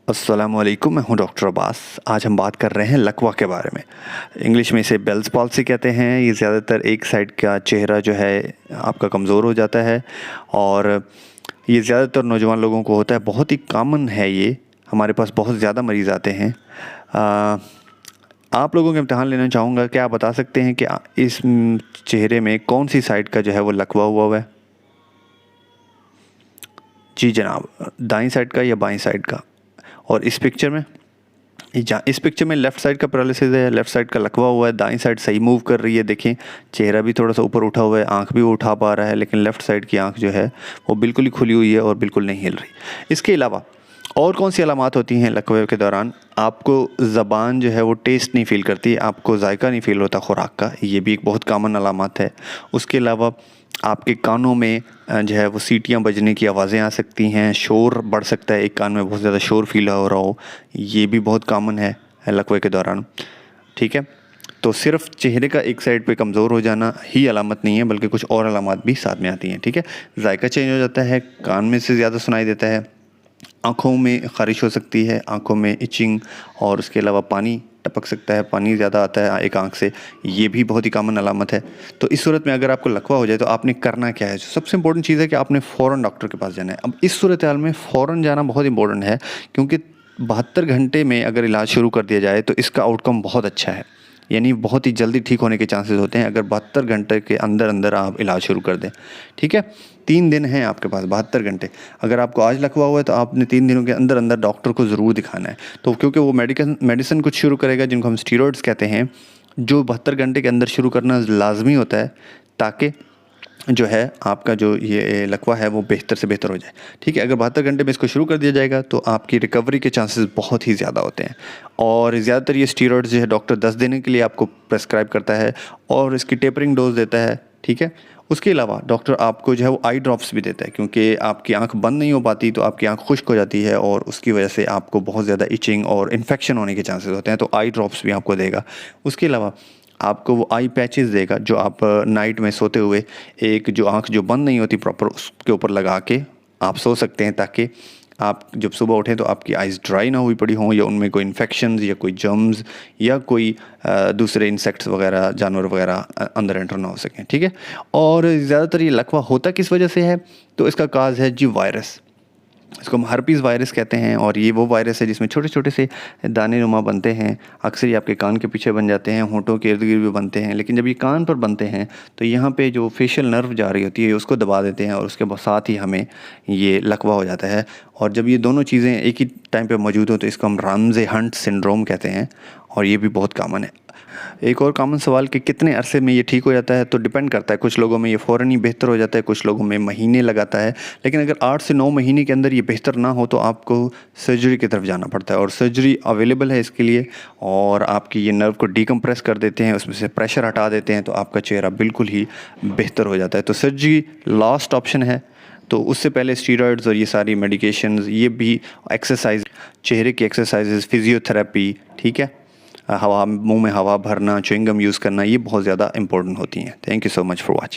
अस्सलाम वालेकुम, मैं हूं डॉक्टर अब्बास। आज हम बात कर रहे हैं लकवा के बारे में। इंग्लिश में इसे बेल्स पॉल्सी कहते हैं। ये ज़्यादातर एक साइड का चेहरा जो है आपका कमज़ोर हो जाता है और ये ज़्यादातर नौजवान लोगों को होता है। बहुत ही कॉमन है ये, हमारे पास बहुत ज़्यादा मरीज़ आते हैं। आप लोगों का इम्तिहान लेना चाहूँगा कि आप बता सकते हैं कि इस चेहरे में कौन सी साइड का जो है वो लकवा हुआ है? जी जनाब, दाईं साइड का या बाईं साइड का? और इस पिक्चर में इस पिक्चर में लेफ़्ट साइड का पैरालिसिस है, लेफ़्ट साइड का लकवा हुआ है, दाईं साइड सही मूव कर रही है। देखें, चेहरा भी थोड़ा सा ऊपर उठा हुआ है, आंख भी वो उठा पा रहा है, लेकिन लेफ़्ट साइड की आंख जो है वो बिल्कुल ही खुली हुई है और बिल्कुल नहीं हिल रही। इसके अलावा और कौन सी अलामात होती हैं लकवे के दौरान? आपको ज़बान जो है वो टेस्ट नहीं फ़ील करती, आपको जायका नहीं फ़ील होता खुराक का, ये भी एक बहुत कॉमन अलामत है। उसके अलावा आपके कानों में जो है वो सीटियाँ बजने की आवाज़ें आ सकती हैं, शोर बढ़ सकता है, एक कान में बहुत ज़्यादा शोर फील हो रहा हो, ये भी बहुत कॉमन है लकवे के दौरान। ठीक है, तो सिर्फ चेहरे का एक साइड पे कमज़ोर हो जाना ही अलामत नहीं है, बल्कि कुछ और अलामत भी साथ में आती हैं। ठीक है, जायका चेंज हो जाता है, कान में से ज़्यादा सुनाई देता है, आँखों में ख़ारिश हो सकती है, आँखों में इचिंग, और उसके अलावा पानी टपक सकता है, पानी ज़्यादा आता है एक आँख से, ये भी बहुत ही कॉमन अलामत है। तो इस सूरत में अगर आपको लकवा हो जाए तो आपने करना क्या है? सबसे इम्पोर्टेंट चीज़ है कि आपने फ़ौरन डॉक्टर के पास जाना है। अब इस सूरत हाल में फ़ौरन जाना बहुत इंपॉर्टेंट है, क्योंकि 72 घंटे में अगर इलाज शुरू कर दिया जाए तो इसका आउटकम बहुत अच्छा है, यानी बहुत ही जल्दी ठीक होने के चांसेस होते हैं अगर 72 घंटे के अंदर अंदर आप इलाज शुरू कर दें। ठीक है, 3 दिन हैं आपके पास, 72 घंटे। अगर आपको आज लकवा हुआ है तो आपने 3 दिनों के अंदर अंदर डॉक्टर को ज़रूर दिखाना है। तो क्योंकि वो मेडिसिन कुछ शुरू करेगा जिनको हम स्टीरॉइड्स कहते हैं, जो 72 घंटे के अंदर शुरू करना लाजमी होता है, ताकि जो है आपका जो ये लकवा है वो बेहतर से बेहतर हो जाए। ठीक है, अगर 72 घंटे में इसको शुरू कर दिया जाएगा तो आपकी रिकवरी के चांसेस बहुत ही ज़्यादा होते हैं। और ज़्यादातर ये स्टीरॉइड्स जो है डॉक्टर 10 दिन के लिए आपको प्रेस्क्राइब करता है और इसकी टेपरिंग डोज देता है। ठीक है, उसके अलावा डॉक्टर आपको जो है वो आई ड्रॉप्स भी देता है, क्योंकि आपकी आंख बंद नहीं हो पाती तो आपकी आंख खुश्क हो जाती है और उसकी वजह से आपको बहुत ज़्यादा इचिंग और इन्फेक्शन होने के चांसेस होते हैं, तो आई ड्रॉप्स भी आपको देगा। उसके अलावा आपको वो आई पैचेस देगा जो आप नाइट में सोते हुए एक जो आंख जो बंद नहीं होती प्रॉपर उसके ऊपर लगा के आप सो सकते हैं, ताकि आप जब सुबह उठें तो आपकी आइज़ ड्राई ना हुई पड़ी हों या उनमें कोई इन्फेक्शंस या कोई जर्म्स या कोई दूसरे इंसेक्ट्स वगैरह जानवर वगैरह अंदर एंटर ना हो सकें। ठीक है, और ज़्यादातर ये लकवा होता किस वजह से है? तो इसका काज है जी वायरस। इसको हम हर्पीज़ वायरस कहते हैं और ये वो वायरस है जिसमें छोटे छोटे से दाने नुमा बनते हैं। अक्सर ये आपके कान के पीछे बन जाते हैं, होंठों के इर्द गिर्द भी बनते हैं, लेकिन जब ये कान पर बनते हैं तो यहाँ पे जो फेशियल नर्व जा रही होती है उसको दबा देते हैं और उसके साथ ही हमें ये लकवा हो जाता है। और जब ये दोनों चीज़ें एक ही टाइम पे मौजूद हो तो इसको हम रामज़े हंट सिंड्रोम कहते हैं और ये भी बहुत कॉमन है। एक और कॉमन सवाल कि कितने अरसे में ये ठीक हो जाता है, तो डिपेंड करता है। कुछ लोगों में ये फ़ौरन ही बेहतर हो जाता है, कुछ लोगों में महीने लगाता है, लेकिन अगर 8 से 9 महीने के अंदर ये बेहतर ना हो तो आपको सर्जरी की तरफ जाना पड़ता है और सर्जरी अवेलेबल है इसके लिए। और आपकी ये नर्व को डीकम्प्रेस कर देते हैं, उसमें से प्रेशर हटा देते हैं, तो आपका चेहरा बिल्कुल ही बेहतर हो जाता है। तो सर्जरी लास्ट ऑप्शन है। तो उससे पहले स्टीरॉइड्स और ये सारी मेडिकेशंस, ये भी एक्सरसाइज, चेहरे की एक्सरसाइजेज, फिजियोथेरेपी, ठीक है, हवा मुंह में हवा भरना, च्युइंगम यूज़ करना, ये बहुत ज़्यादा इंपॉर्टेंट होती हैं। Thank you so much for watching.